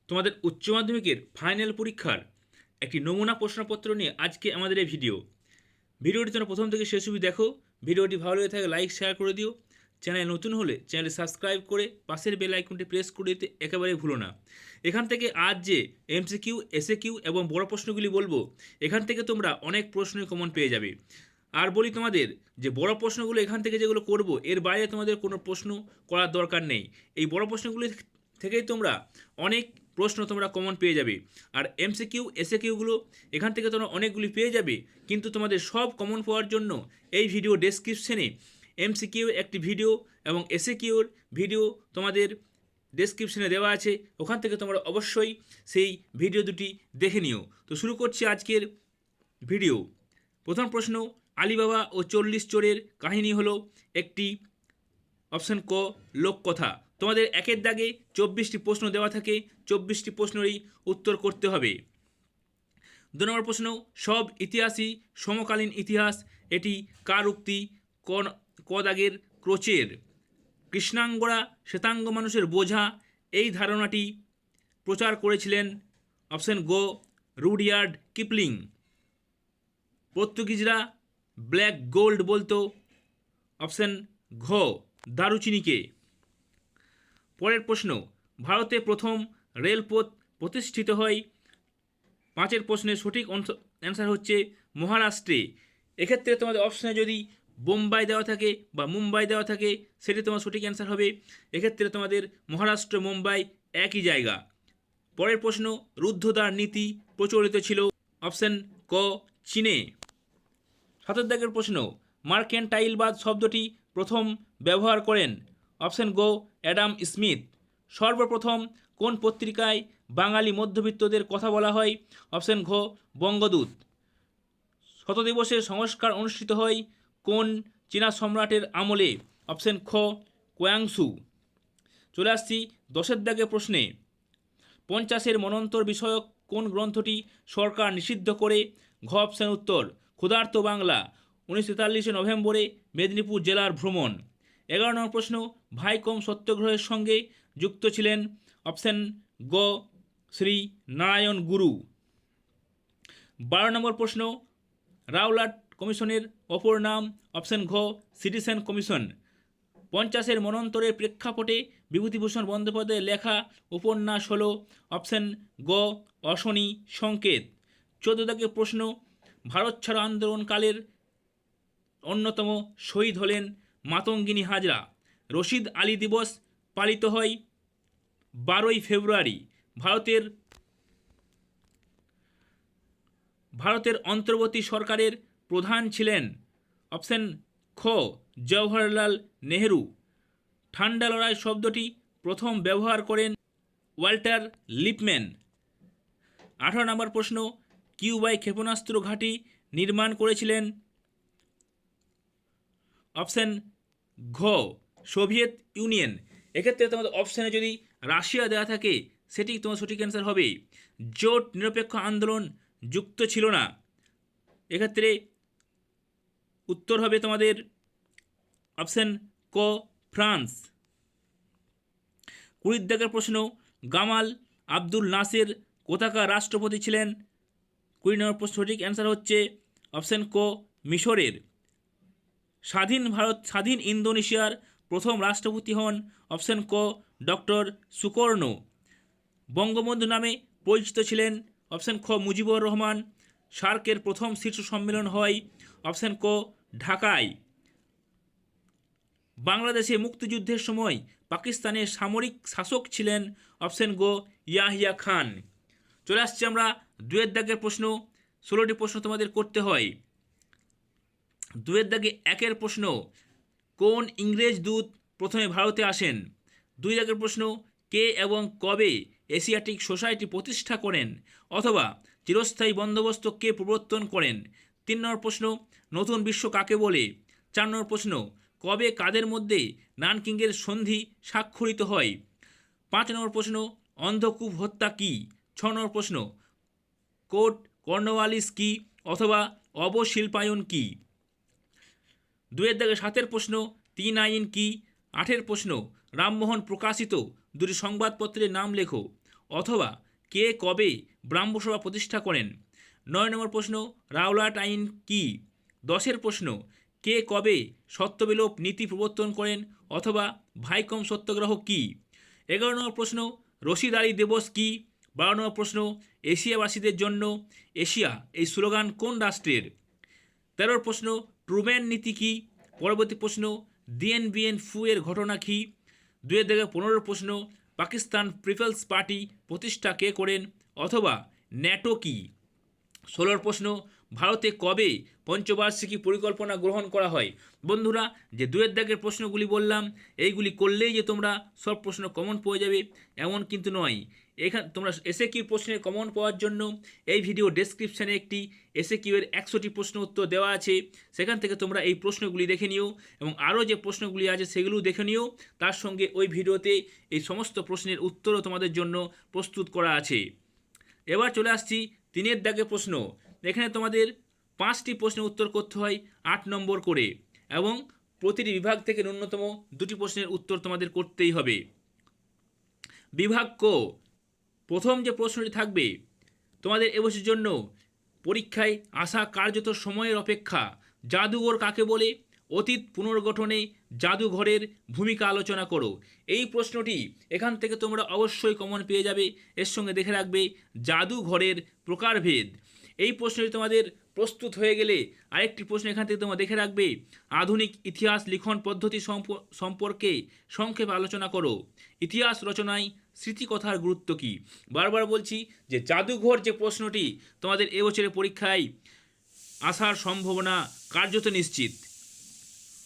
তোমাদের উচ্চ মাধ্যমিকের ফাইনাল পরীক্ষার একটি নমুনা প্রশ্নপত্র নিয়ে আজকে আমাদের এই ভিডিওটি তোমরা প্রথম থেকে শেষ অবধি দেখো। ভিডিওটি ভালো লেগে থাকে লাইক শেয়ার করে দিও। চ্যানেল নতুন হলে চ্যানেলটি সাবস্ক্রাইব করে পাশের বেল আইকনটি প্রেস করে দিতে একেবারেই ভুলো না। এখান থেকে আজ যে এমসিকিউ, এসএকিউ এবং বড় প্রশ্নগুলি বলবো, এখান থেকে তোমরা অনেক প্রশ্নই কমন পেয়ে যাবে। আর বলি তোমাদের যে বড় প্রশ্নগুলো এখান থেকে যেগুলো করব, এর বাইরে তোমাদের কোনো প্রশ্ন করার দরকার নেই। এই বড় প্রশ্নগুলি থেকেই তোমরা অনেক প্রশ্ন তোমরা কমন পেয়ে যাবে। আর এমসিকিউ, এসএকিউগুলো এখান থেকে তোমরা অনেকগুলি পেয়ে যাবে, কিন্তু তোমাদের সব কমন পাওয়ার জন্য এই ভিডিও ডেসক্রিপশনে এমসিকিউ একটি ভিডিও এবং এসএকিউর ভিডিও তোমাদের ডেসক্রিপশনে দেওয়া আছে। ওখান থেকে তোমরা অবশ্যই সেই ভিডিও দুটি দেখে নিও। তো শুরু করছি আজকের ভিডিও। প্রথম প্রশ্ন, আলিবাবা ও 40 চোরের কাহিনী হলো একটি অপশন ক লোককথা। তোমাদের একের দাগে 24টি প্রশ্ন দেওয়া থাকে, 24টি প্রশ্নেরই উত্তর করতে হবে। 2 নম্বর প্রশ্ন, সব ইতিহাসই সমকালীন ইতিহাস, এটি কার উক্তি? ক দাগের ক্রোচের। কৃষ্ণাঙ্গরা শ্বেতাঙ্গ মানুষের বোঝা, এই ধারণাটি প্রচার করেছিলেন অপশন গ রুডিয়ার্ড কিপলিং। পর্তুগিজরা ব্ল্যাক গোল্ড বলতো অপশন ঘ দারুচিনিকে। পরের প্রশ্ন, ভারতে প্রথম রেলপথ প্রতিষ্ঠিত হয়। 5 প্রশ্নের সঠিক অ্যান্সার হচ্ছে মহারাষ্ট্রে। এক্ষেত্রে তোমাদের অপশনে যদি বোম্বাই দেওয়া থাকে বা মুম্বাই দেওয়া থাকে, সেটি তোমার সঠিক অ্যান্সার হবে। এক্ষেত্রে তোমাদের মহারাষ্ট্র মুম্বাই একই জায়গা। পরের প্রশ্ন, রুদ্ধদ্বার নীতি প্রচলিত ছিল অপশন ক চীনে। 7 দাগের প্রশ্ন, মার্কেন্টাইলবাদ শব্দটি প্রথম ব্যবহার করেন অপশন গ অ্যাডাম স্মিথ। সর্বপ্রথম কোন পত্রিকায় বাঙালি মধ্যবিত্তদের কথা বলা হয়? অপশন ঘ বঙ্গদূত। শতদিবসের সংস্কার অনুষ্ঠিত হয় কোন চীনা সম্রাটের আমলে? অপশন খ কোয়াংসু। চলে আসছি 10 দাগের প্রশ্নে, 50 মনন্তর বিষয়ক কোন গ্রন্থটি সরকার নিষিদ্ধ করে? ঘ অপশন উত্তর ক্ষুধার্ত বাংলা। 1943 নভেম্বরে মেদিনীপুর জেলার ভ্রমণ। 11 নম্বর প্রশ্ন, ভাইকম সত্যাগ্রহের সঙ্গে যুক্ত ছিলেন অপশন গ শ্রী নারায়ণ গুরু। 12 নম্বর প্রশ্ন, রাওলাট কমিশনের অপর নাম? অপশন ঘ সিটিজেন কমিশন। 50 মনন্তরের প্রেক্ষাপটে বিভূতিভূষণ বন্দ্যোপাধ্যায়ের লেখা উপন্যাস হল অপশন গ অশনি সংকেত। 14 দাগের প্রশ্ন, ভারত ছাড়ো আন্দোলনকালের অন্যতম শহীদ হলেন মাতঙ্গিনী হাজরা। রশিদ আলী দিবস পালিত হয় 12 ফেব্রুয়ারি। ভারতের অন্তর্বর্তী সরকারের প্রধান ছিলেন অপশন খ জওহরলাল নেহেরু। ঠান্ডা লড়াই শব্দটি প্রথম ব্যবহার করেন ওয়াল্টার লিপম্যান। 18 নম্বর প্রশ্ন, কিউবায় ক্ষেপণাস্ত্র ঘাঁটি নির্মাণ করেছিলেন? অপশন ঘ সোভিয়েত ইউনিয়ন। এক্ষেত্রে তোমাদের অপশানে যদি রাশিয়া দেওয়া থাকে, সেটি তোমার সঠিক অ্যান্সার হবে। জোট নিরপেক্ষ আন্দোলন যুক্ত ছিল না। এক্ষেত্রে উত্তর হবে তোমাদের অপশন ক ফ্রান্স। 20 দাগের প্রশ্ন, গামাল আব্দুল নাসের কোথাকার রাষ্ট্রপতি ছিলেন? 20 নম্বর প্রশ্ন সঠিক অ্যান্সার হচ্ছে অপশন ক মিশরের। স্বাধীন ইন্দোনেশিয়ার প্রথম রাষ্ট্রপতি হন অপশন ক ডক্টর সুকর্ণ। বঙ্গবন্ধু নামে পরিচিত ছিলেন অপশন খ মুজিবুর রহমান। সার্কের প্রথম শীর্ষ সম্মেলন হয় অপশন ক ঢাকায়। বাংলাদেশে মুক্তিযুদ্ধের সময় পাকিস্তানের সামরিক শাসক ছিলেন অপশন গ ইয়াহিয়া খান। চলে আসছি আমরা 2 দাগের প্রশ্ন। 16টি প্রশ্ন তোমাদের করতে হয়। 2 দাগে 1 প্রশ্ন, কোন ইংরেজ দূত প্রথমে ভারতে আসেন? 2 দাগের প্রশ্ন, কে এবং কবে এশিয়াটিক সোসাইটি প্রতিষ্ঠা করেন অথবা চিরস্থায়ী বন্দোবস্ত কে প্রবর্তন করেন? 3 নম্বর প্রশ্ন, নতুন বিশ্ব কাকে বলে? 4 নম্বর প্রশ্ন, কবে কাদের মধ্যে নানকিংয়ের সন্ধি স্বাক্ষরিত হয়? 5 নম্বর প্রশ্ন, অন্ধকূপ হত্যা কি? 6 নম্বর প্রশ্ন, কোর্ট কর্নওয়ালিস কি অথবা অবশিল্পায়ন কি? 2 দাগে 7 প্রশ্ন, 3 আইন কি? 8 প্রশ্ন, রামমোহন প্রকাশিত 2টি সংবাদপত্রের নাম লেখো। অথবা কে কবে ব্রাহ্মসভা প্রতিষ্ঠা করেন? 9 নম্বর প্রশ্ন, রাওলাট আইন কি? 10-এর প্রশ্ন, কে কবে সত্যবিলোপ নীতি প্রবর্তন করেন অথবা ভাইকম সত্যাগ্রহ কি? 11 নম্বর প্রশ্ন, রশিদারি দিবস কি? 12 নম্বর প্রশ্ন, এশিয়াবাসীদের জন্য এশিয়া এই স্লোগান কোন রাষ্ট্রের? 13 প্রশ্ন, ট্রুম্যান নীতি কি? পরবর্তী প্রশ্ন, ডিএন বিএন ফু এর ঘটনা কি? 2-15 প্রশ্ন, পাকিস্তান পিপলস পার্টি প্রতিষ্ঠা কে করেন অথবা ন্যাটো কি? 16 প্রশ্ন, ভারতে কবে পঞ্চবার্ষিকী পরিকল্পনা গ্রহণ করা হয়? বন্ধুরা, যে 2-এর দাগের প্রশ্নগুলি বললাম, এইগুলি করলেই যে তোমরা সব প্রশ্ন কমন পেয়ে যাবে এমন কিন্তু নয়। এখানে তোমরা এসএকিউ প্রশ্নের কমন পাওয়ার জন্য এই ভিডিও ডেসক্রিপশানে একটি এসএকিউ এর 100টি প্রশ্ন উত্তর দেওয়া আছে, সেখান থেকে তোমরা এই প্রশ্নগুলি দেখে নিও এবং আরও যে প্রশ্নগুলি আছে সেগুলোও দেখে নিও। তার সঙ্গে ওই ভিডিওতে এই সমস্ত প্রশ্নের উত্তরও তোমাদের জন্য প্রস্তুত করা আছে। এবার চলে আসছি 3-এর দাগের প্রশ্ন। এখানে তোমাদের 5টি প্রশ্নের উত্তর করতে হয় 8 নম্বর করে এবং প্রতিটি বিভাগ থেকে ন্যূনতম 2টি প্রশ্নের উত্তর তোমাদের করতেই হবে। বিভাগ ক, প্রথম যে প্রশ্নটি থাকবে তোমাদের এবছরের জন্য পরীক্ষায় আসা কার্যত সময়ের অপেক্ষা জাদুঘর কাকে বলে? অতীত পুনর্গঠনে জাদুঘরের ভূমিকা আলোচনা করো। এই প্রশ্নটি এখান থেকে তোমরা অবশ্যই কমন পেয়ে যাবে। এর সঙ্গে দেখে রাখবে জাদুঘরের প্রকারভেদ। এই প্রশ্নটি তোমাদের প্রস্তুত হয়ে গেলে আরেকটি প্রশ্ন এখান থেকে তোমরা দেখে রাখবে আধুনিক ইতিহাস লিখন পদ্ধতি সম্পর্কে সংক্ষেপে আলোচনা করো। ইতিহাস রচনায় স্মৃতিকথার গুরুত্ব কী? বারবার বলছি যে জাদুঘর যে প্রশ্নটি তোমাদের এবছরের পরীক্ষায় আসার সম্ভাবনা কার্যত নিশ্চিত।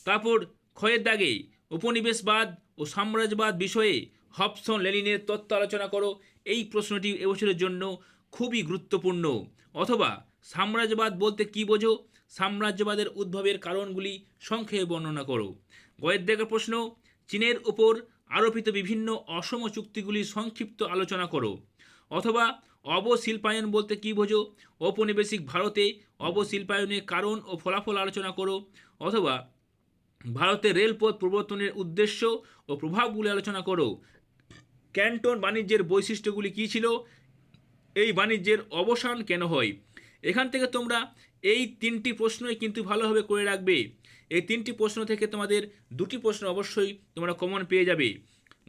তারপর ক্ষয়ের দাগে উপনিবেশবাদ ও সাম্রাজ্যবাদ বিষয়ে হবসন লেনিনের তত্ত্ব আলোচনা করো। এই প্রশ্নটি এবছরের জন্য খুবই গুরুত্বপূর্ণ। অথবা সাম্রাজ্যবাদ বলতে কী বোঝো? সাম্রাজ্যবাদের উদ্ভবের কারণগুলি সংক্ষেপে বর্ণনা করো। গয়ের দাগের প্রশ্ন, চীনের উপর আরোপিত বিভিন্ন অসম চুক্তিগুলি সংক্ষিপ্ত আলোচনা করো। অথবা অবশিল্পায়ন বলতে কী বোঝো? ঔপনিবেশিক ভারতে অবশিল্পায়নের কারণ ও ফলাফল আলোচনা করো। অথবা ভারতের রেলপথ প্রবর্তনের উদ্দেশ্য ও প্রভাবগুলি আলোচনা করো। ক্যান্টন বাণিজ্যের বৈশিষ্ট্যগুলি কী ছিল? এই বাণিজ্যের অবসান কেন হয়? এখান থেকে তোমরা এই 3টি প্রশ্নই কিন্তু ভালোভাবে করে রাখবে। এই 3টি প্রশ্ন থেকে তোমাদের 2টি প্রশ্ন অবশ্যই তোমরা কমন পেয়ে যাবে।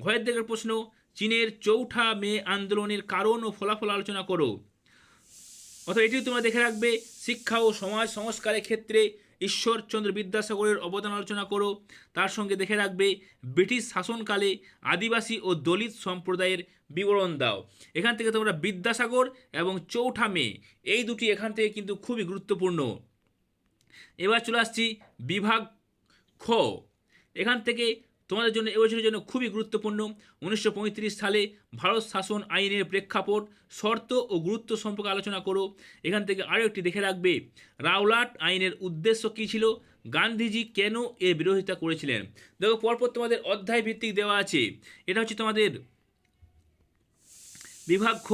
ঘয়ের দাগের প্রশ্ন, চীনের চৌঠা মে আন্দোলনের কারণ ও ফলাফল আলোচনা করো। অর্থাৎ এটিও তোমরা দেখে রাখবে শিক্ষা ও সমাজ সংস্কারের ক্ষেত্রে ঈশ্বরচন্দ্র বিদ্যাসাগরের অবদান আলোচনা করো। তার সঙ্গে দেখে রাখবে ব্রিটিশ শাসনকালে আদিবাসী ও দলিত সম্প্রদায়ের বিবরণ দাও। এখান থেকে তোমরা বিদ্যাসাগর এবং চৌঠা মে এই দুটি এখান থেকে কিন্তু খুবই গুরুত্বপূর্ণ। এবার চলে আসছি বিভাগ খ। এখান থেকে তোমাদের জন্য এবছরের জন্য খুবই গুরুত্বপূর্ণ 1935 সালে ভারত শাসন আইনের প্রেক্ষাপট, শর্ত ও গুরুত্ব সম্পর্কে আলোচনা করো। এখান থেকে আরও একটি দেখে রাখবে রাওলাট আইনের উদ্দেশ্য কী ছিল? গান্ধীজি কেন এর বিরোধিতা করেছিলেন? দেখো পরপর তোমাদের অধ্যায় ভিত্তিক দেওয়া আছে। এটা হচ্ছে তোমাদের বিভাগ খ,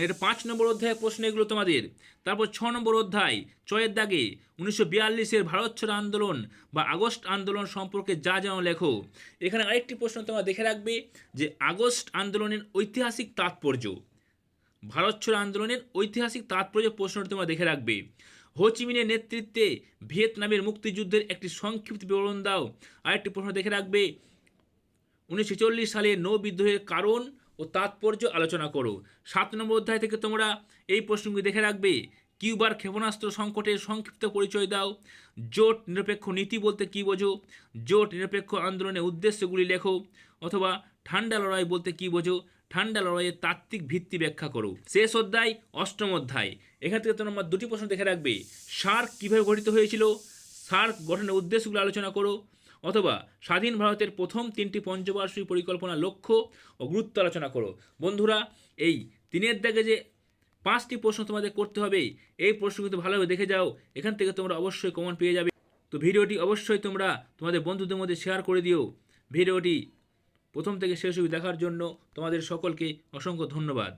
এটা 5 নম্বর অধ্যায়ের প্রশ্ন এগুলো তোমাদের। তারপর 6 নম্বর অধ্যায় চয়ের দাগে 1942-এর ভারত ছাড়ো আন্দোলন বা আগস্ট আন্দোলন সম্পর্কে যা যেন লেখো। এখানে আরেকটি প্রশ্ন তোমরা দেখে রাখবে যে আগস্ট আন্দোলনের ঐতিহাসিক তাৎপর্য। ভারত ছাড়ো আন্দোলনের ঐতিহাসিক তাৎপর্য প্রশ্নটি তোমরা দেখে রাখবে। হোচিমিনের নেতৃত্বে ভিয়েতনামের মুক্তিযুদ্ধের একটি সংক্ষিপ্ত বিবরণ দাও। আরেকটি প্রশ্ন দেখে রাখবে 1946 সালে নৌ বিদ্রোহের কারণ ও তাৎপর্য আলোচনা করো। 7 নম্বর অধ্যায় থেকে তোমরা এই প্রশ্নগুলি দেখে রাখবে কিউবার ক্ষেপণাস্ত্র সংকটের সংক্ষিপ্ত পরিচয় দাও। জোট নিরপেক্ষ নীতি বলতে কী বোঝো? জোট নিরপেক্ষ আন্দোলনের উদ্দেশ্যগুলি লেখো। অথবা ঠান্ডা লড়াই বলতে কী বোঝো? ঠান্ডা লড়াইয়ের তাত্ত্বিক ভিত্তি ব্যাখ্যা করো। শেষ অধ্যায় 8ম অধ্যায়। এখান থেকে তোমরা 2টি প্রশ্ন দেখে রাখবে সার্ক কীভাবে গঠিত হয়েছিল? সার্ক গঠনের উদ্দেশ্যগুলো আলোচনা করো। অথবা স্বাধীন ভারতের প্রথম 3টি পঞ্চবার্ষিক পরিকল্পনা লক্ষ্য ও গুরুত্ব আলোচনা করো। বন্ধুরা, এই 3-এর দাগে যে 5টি প্রশ্ন তোমাদের করতে হবে এই প্রশ্ন কিন্তু ভালোভাবে দেখে যাও। এখান থেকে তোমরা অবশ্যই কমন পেয়ে যাবে। তো ভিডিওটি অবশ্যই তোমরা তোমাদের বন্ধুদের মধ্যে শেয়ার করে দিও। ভিডিওটি প্রথম থেকে শেষ অবধি দেখার জন্য তোমাদের সকলকে অসংখ্য ধন্যবাদ।